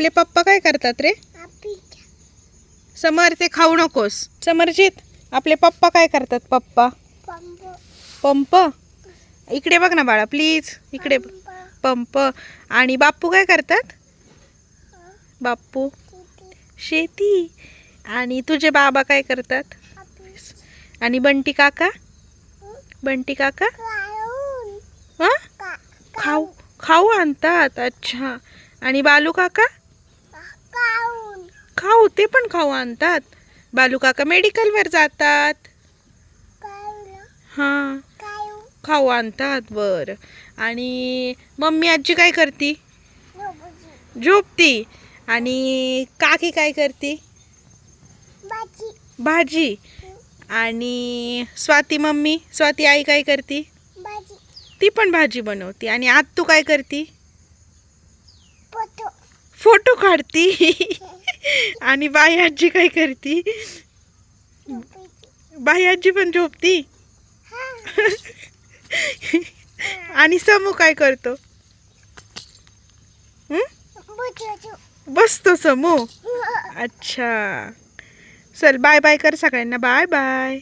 आपले पप्पा काय करतात रे? समर ते खाऊ नकोस. समरजित आपले पप्पा काय करतात? पप्पा पंप. इकडे बघ ना बाळा प्लीज, इकडे पंप. आणि बाप्पू काय करतात? बाप्पू शेती. आणि तुझे बाबा काय करतात? आणि बंटी काका? बंटी काका हा खाऊ खाऊ आणतात. अच्छा. आणि बालू काका? खाऊ, ते पण खाऊ आणतात. बालू काका मेडिकलवर जातात. हां खाऊ आणतात. बरं. आणि मम्मी आजी काय करती? झोपती. आणि काकी काय करती? भाजी. आणि स्वाती मम्मी, स्वाती आई काय करती? ती पण भाजी बनवती. आणि आत्तू काय करती? फोटो काढती. आणि बाई आजी काय करती? बाई आजी पण झोपती. आणि समू काय करतो? बसतो समू. अच्छा. चल बाय बाय कर सगळ्यांना. Bye bye.